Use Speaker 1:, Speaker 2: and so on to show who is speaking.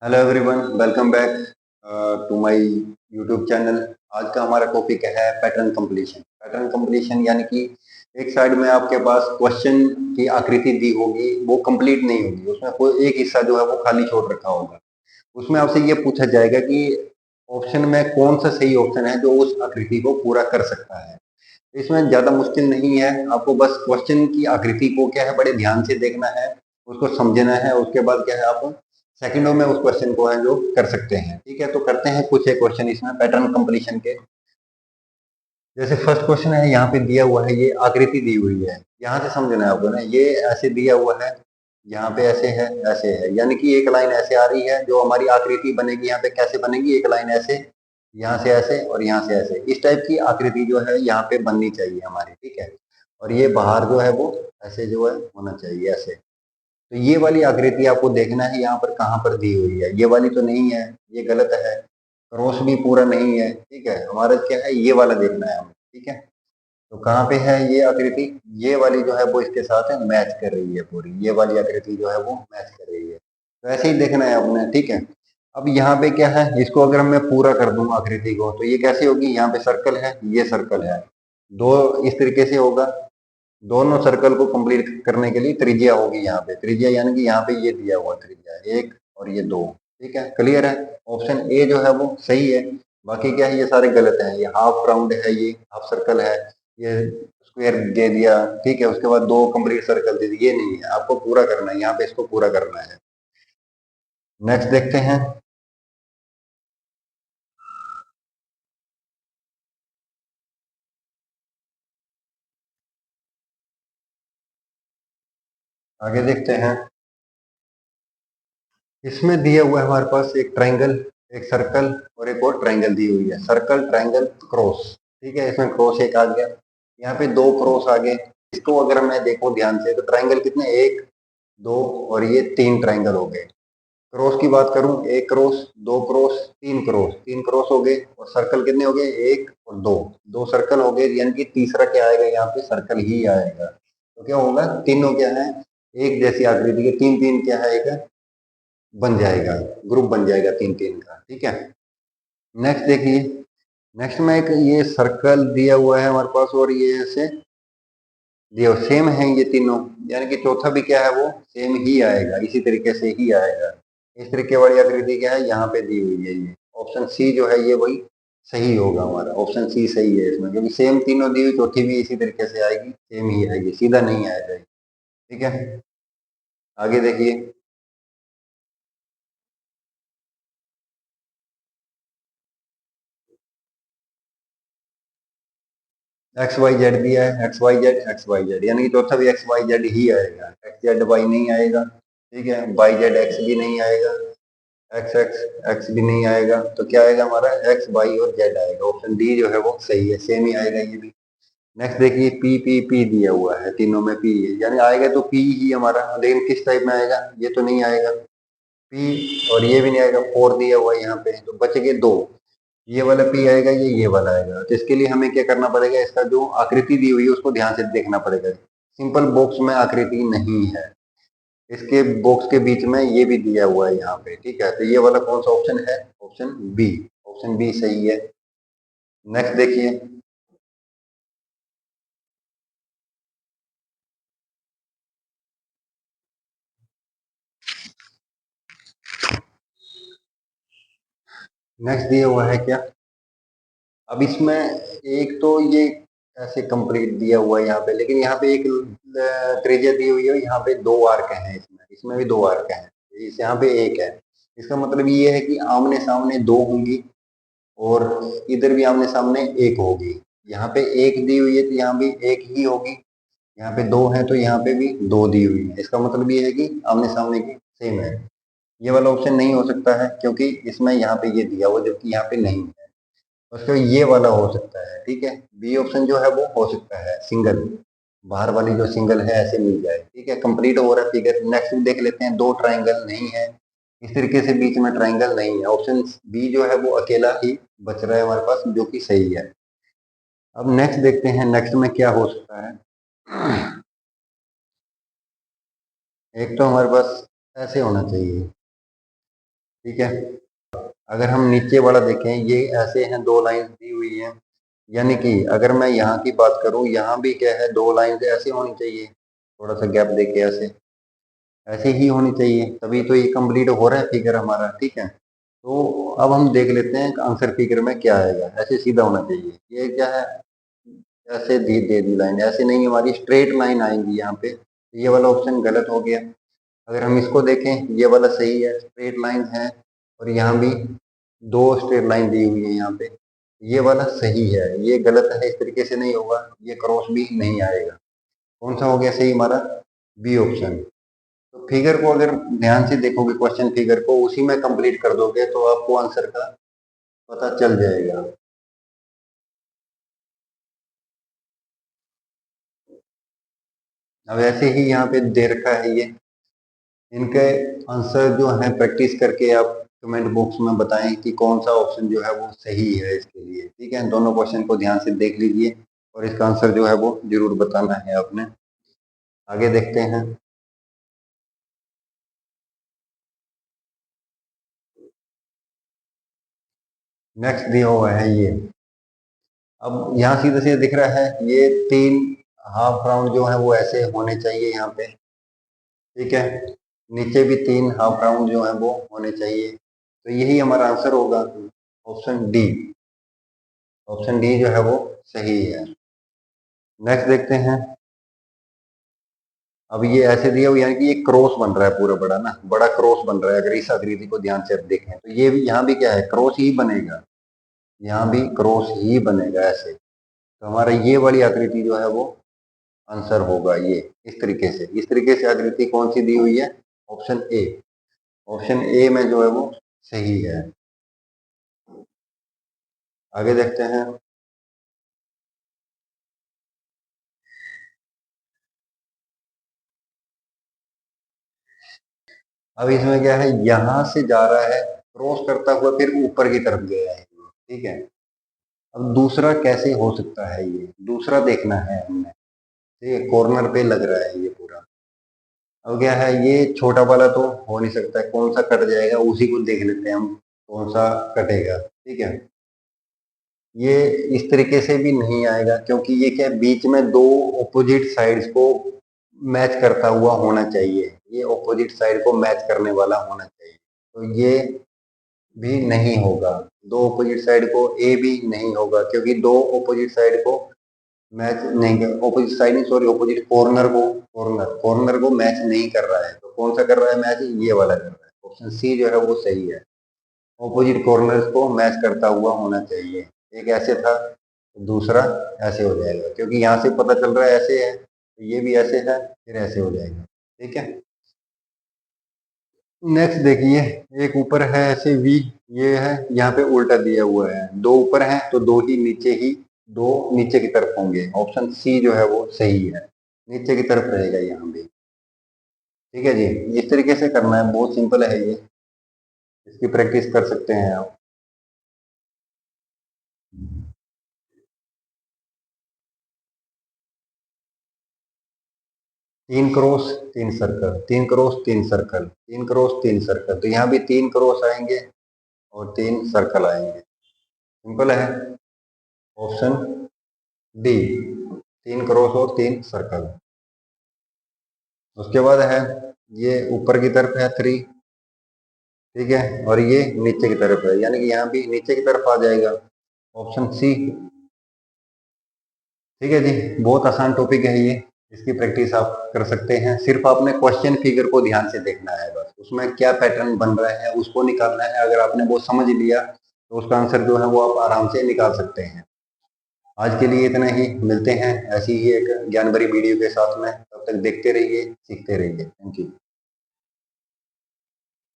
Speaker 1: Hello everyone, welcome back to my YouTube channel. आज का हमारा टॉपिक है पैटर्न कंप्लीशन। पैटर्न कंप्लीशन यानी कि एक साइड में आपके पास क्वेश्चन की आकृति दी होगी, वो कंप्लीट नहीं होगी, उसमें कोई एक हिस्सा जो है वो खाली छोड़ रखा होगा। उसमें आपसे ये पूछा जाएगा कि ऑप्शन में कौन सा सही ऑप्शन है जो उस आकृति को पूरा कर सकता है। इसमें ज्यादा मुश्किल नहीं है, आपको बस क्वेश्चन की आकृति को क्या है बड़े ध्यान से देखना है, उसको समझना है। उसके बाद क्या है, आप सेकंडों में उस क्वेश्चन को है जो कर सकते हैं। ठीक है, तो करते हैं कुछ एक क्वेश्चन इसमें पैटर्न कंप्लीशन के। जैसे फर्स्ट क्वेश्चन है, यहाँ पे दिया हुआ है, ये आकृति दी हुई है, यहाँ से समझना है आपको ना, ये ऐसे दिया हुआ है, यहाँ पे ऐसे है, ऐसे है, यानी कि एक लाइन ऐसे आ रही है जो हमारी आकृति बनेगी। यहाँ पे कैसे बनेगी, एक लाइन ऐसे, यहाँ से ऐसे और यहाँ से ऐसे, इस टाइप की आकृति जो है यहाँ पे बननी चाहिए हमारी। ठीक है, और ये बाहर जो है वो ऐसे जो है होना चाहिए, ऐसे। तो ये वाली आकृति आपको देखना है यहाँ पर कहाँ पर दी हुई है। ये वाली तो नहीं है, ये गलत है। क्रॉस भी पूरा नहीं है। ठीक है, हमारा क्या है, ये वाला देखना है हमें। ठीक है, तो कहाँ पे है ये आकृति, ये वाली जो है वो इसके साथ है, मैच कर रही है पूरी, ये वाली आकृति जो है वो मैच कर रही है। तो ऐसे ही देखना है अपने। ठीक है, अब यहाँ पे क्या है, इसको अगर मैं पूरा कर दूं आकृति को, तो ये कैसे होगी, यहाँ पे सर्कल है, ये सर्कल है, दो इस तरीके से होगा। दोनों सर्कल को कंप्लीट करने के लिए त्रिज्या होगी, यहाँ पे त्रिज्या यानी कि यहाँ पे ये दिया हुआ त्रिज्या एक और ये दो। ठीक है, क्लियर है। ऑप्शन ए जो है वो सही है, बाकी क्या है ये सारे गलत हैं। ये हाफ राउंड है, ये हाफ सर्कल है, ये स्क्वायर दे दिया। ठीक है, उसके बाद दो कंप्लीट सर्कल दे दिए, ये नहीं है, आपको पूरा करना है, यहाँ पे इसको पूरा करना है। नेक्स्ट देखते हैं। आगे देखते हैं, इसमें दिया हुआ है हमारे पास एक ट्रायंगल, एक सर्कल और एक और ट्रायंगल दी हुई है, सर्कल ट्रायंगल क्रॉस। ठीक है, इसमें क्रॉस एक आ गया, यहाँ पे दो क्रॉस आ गए। इसको अगर मैं देखूं ध्यान से, तो ट्रायंगल कितने, एक, दो और ये तीन ट्रायंगल हो गए। क्रॉस की बात करूं, एक क्रॉस, दो क्रॉस, तीन क्रॉस, तीन क्रॉस हो गए। और सर्कल कितने हो गए, एक और दो, दो सर्कल हो गए, यानी कि तीसरा क्या आएगा, यहाँ पे सर्कल ही आएगा। तो क्या होगा, तीनों क्या है, एक जैसी आकृति के तीन तीन क्या है, एक बन जाएगा, ग्रुप बन जाएगा तीन तीन का। ठीक है, नेक्स्ट देखिए। नेक्स्ट में एक ये सर्कल दिया हुआ है हमारे पास, और ये ऐसे दिया सेम है ये तीनों, यानी कि चौथा भी क्या है वो सेम ही आएगा, इसी तरीके से ही आएगा। इस तरीके वाली आकृति क्या है यहाँ पे दी हुई है, ये ऑप्शन सी जो है ये वही सही होगा हमारा। ऑप्शन सी सही है इसमें, क्योंकि सेम तीनों दी हुई, चौथी भी इसी तरीके से आएगी, सेम ही आएगी, सीधा नहीं आएगा। ठीक है, आगे देखिए। एक्स वाई जेड दिया है, X Y Z, X Y Z, यानी कि चौथा भी एक्स वाई जेड ही आएगा, एक्स जेड वाई नहीं आएगा। ठीक है, वाई जेड एक्स भी नहीं आएगा, एक्स एक्स एक्स भी नहीं आएगा। तो क्या आएगा हमारा, एक्स वाई और जेड आएगा। ऑप्शन डी जो है वो सही है, सेम ही आएगा ये भी। नेक्स्ट देखिए, पी पी पी दिया हुआ है, तीनों में पी है, यानी आएगा तो पी ही हमारा, लेकिन किस टाइप में आएगा, ये तो नहीं आएगा पी, और ये भी नहीं आएगा। फोर दिया हुआ है यहाँ पे, तो बच गए दो, ये वाला पी आएगा, ये वाला आएगा। तो इसके लिए हमें क्या करना पड़ेगा, इसका जो आकृति दी हुई है उसको ध्यान से देखना पड़ेगा। सिंपल बॉक्स में आकृति नहीं है, इसके बॉक्स के बीच में ये भी दिया हुआ है यहाँ पे। ठीक है, तो ये वाला कौन सा ऑप्शन है, ऑप्शन बी। ऑप्शन बी सही है। नेक्स्ट देखिए। नेक्स्ट दिया हुआ है क्या, अब इसमें एक तो ये ऐसे कंप्लीट दिया हुआ है यहाँ पे, लेकिन यहाँ पे एक त्रिज्या दी हुई है, यहाँ पे दो आर्क हैं, इसमें इसमें भी दो आर्क हैं, इस यहाँ पे एक है। इसका मतलब ये है कि आमने सामने दो होंगी, और इधर भी आमने सामने एक होगी। यहाँ पे एक दी हुई है तो यहाँ भी एक ही होगी, यहाँ पे दो है तो यहाँ पे भी दो दी हुई है। इसका मतलब ये है कि आमने सामने की सेम है। ये वाला ऑप्शन नहीं हो सकता है, क्योंकि इसमें यहाँ पे ये दिया हुआ जबकि यहाँ पे नहीं है। उसको ये वाला हो सकता है। ठीक है, बी ऑप्शन जो है वो हो सकता है, सिंगल, बाहर वाली जो सिंगल है ऐसे मिल जाए। ठीक है, कंप्लीट हो रहा है फिगर। नेक्स्ट देख लेते हैं, दो ट्राइंगल नहीं है, इस तरीके से बीच में ट्राइंगल नहीं है। ऑप्शन बी जो है वो अकेला ही बच रहा है हमारे पास, जो कि सही है। अब नेक्स्ट देखते हैं, नेक्स्ट में क्या हो सकता है। एक तो हमारे पास ऐसे होना चाहिए, ठीक है। अगर हम नीचे वाला देखें, ये ऐसे हैं, दो लाइन दी हुई है, यानी कि अगर मैं यहाँ की बात करूँ, यहाँ भी क्या है, दो लाइन ऐसे होनी चाहिए, थोड़ा सा गैप देके ऐसे ऐसे ही होनी चाहिए, तभी तो ये कंप्लीट हो रहा है फिगर हमारा। ठीक है, तो अब हम देख लेते हैं आंसर फिगर में क्या आएगा। ऐसे सीधा होना चाहिए, ये क्या है, ऐसे दे दी लाइन, ऐसे नहीं, हमारी स्ट्रेट लाइन आएंगी यहाँ पे। ये वाला ऑप्शन गलत हो गया। अगर हम इसको देखें, ये वाला सही है, स्ट्रेट लाइन है, और यहाँ भी दो स्ट्रेट लाइन दी हुई है यहाँ पे, ये वाला सही है, ये गलत है, इस तरीके से नहीं होगा, ये क्रॉस भी नहीं आएगा। कौन सा हो गया सही हमारा, बी ऑप्शन। तो फिगर को अगर ध्यान से देखोगे, क्वेश्चन फिगर को उसी में कंप्लीट कर दोगे तो आपको आंसर का पता चल जाएगा। अब ऐसे ही यहाँ पे दे रखा है ये, इनके आंसर जो है प्रैक्टिस करके आप कमेंट बॉक्स में बताएं कि कौन सा ऑप्शन जो है वो सही है इसके लिए। ठीक है, दोनों क्वेश्चन को ध्यान से देख लीजिए और इसका आंसर जो है वो जरूर बताना है आपने। आगे देखते हैं। नेक्स्ट दिया हुआ है ये, अब यहाँ सीधे सीधे दिख रहा है, ये तीन हाफ राउंड जो है वो ऐसे होने चाहिए यहाँ पे। ठीक है, नीचे भी तीन हाफ राउंड जो है वो होने चाहिए, तो यही हमारा आंसर होगा, ऑप्शन डी। ऑप्शन डी जो है वो सही है। नेक्स्ट देखते हैं। अब ये ऐसे दिया हुआ, यानी कि ये क्रॉस बन रहा है पूरा, बड़ा ना, बड़ा क्रॉस बन रहा है। अगर इस आकृति को ध्यान से आप देखें तो ये भी, यहाँ भी क्या है, क्रॉस ही बनेगा, यहाँ भी क्रॉस ही बनेगा ऐसे। तो हमारा ये वाली आकृति जो है वो आंसर होगा ये, इस तरीके से आकृति कौन सी दी हुई है, ऑप्शन ए। ऑप्शन ए में जो है वो सही है। आगे देखते हैं। अब इसमें क्या है, यहां से जा रहा है, क्रॉस करता हुआ फिर ऊपर की तरफ गया है। ठीक है, अब दूसरा कैसे हो सकता है, ये दूसरा देखना है हमने। ठीक है, कॉर्नर पे लग रहा है ये पूरा। अब क्या है, ये छोटा वाला तो हो नहीं सकता है, कौन सा कट जाएगा उसी को देख लेते हैं हम, कौन सा कटेगा। ठीक है, ये इस तरीके से भी नहीं आएगा, क्योंकि ये क्या है, बीच में दो ऑपोजिट साइड्स को मैच करता हुआ होना चाहिए, ये ऑपोजिट साइड को मैच करने वाला होना चाहिए, तो ये भी नहीं होगा। दो ऑपोजिट साइड को ए भी नहीं होगा, क्योंकि दो ऑपोजिट साइड को मैच नहीं कर, ऑपोजिट साइड नहीं, सॉरी, ऑपोजिट कॉर्नर को, कॉर्नर को मैच नहीं कर रहा है, तो कौन सा कर रहा है मैच, ये वाला कर रहा है। ऑप्शन सी जो है वो सही है, ऑपोजिट कॉर्नर्स को मैच करता हुआ होना चाहिए। एक ऐसे था, दूसरा ऐसे हो जाएगा, क्योंकि यहाँ से पता चल रहा है ऐसे है, तो ये भी ऐसे है, फिर ऐसे हो जाएगा। ठीक है, नेक्स्ट देखिए, एक ऊपर है ऐसे वी, ये है, यहाँ पे उल्टा दिया हुआ है, दो ऊपर है तो दो ही नीचे ही, दो नीचे की तरफ होंगे। ऑप्शन सी जो है वो सही है, नीचे की तरफ रहेगा यहाँ भी। ठीक है जी, इस तरीके से करना है, बहुत सिंपल है ये, इसकी प्रैक्टिस कर सकते हैं आप। तीन क्रॉस तीन सर्कल, तीन क्रॉस तीन सर्कल, तीन क्रॉस तीन सर्कल, तो यहाँ भी तीन क्रॉस आएंगे और तीन सर्कल आएंगे। सिंपल है, ऑप्शन डी, तीन क्रॉस और तीन सर्कल। उसके बाद है, ये ऊपर की तरफ है थ्री। ठीक है, और ये नीचे की तरफ है, यानी कि यहाँ भी नीचे की तरफ आ जाएगा, ऑप्शन सी। ठीक है जी, बहुत आसान टॉपिक है ये, इसकी प्रैक्टिस आप कर सकते हैं। सिर्फ आपने क्वेश्चन फिगर को ध्यान से देखना है, बस उसमें क्या पैटर्न बन रहा है उसको निकालना है। अगर आपने वो समझ लिया तो उसका आंसर जो है वो आप आराम से निकाल सकते हैं। आज के लिए इतना ही, मिलते हैं ऐसी ही एक ज्ञान भरी वीडियो के साथ में, तब तक देखते रहिए, सीखते रहिए। Thank you.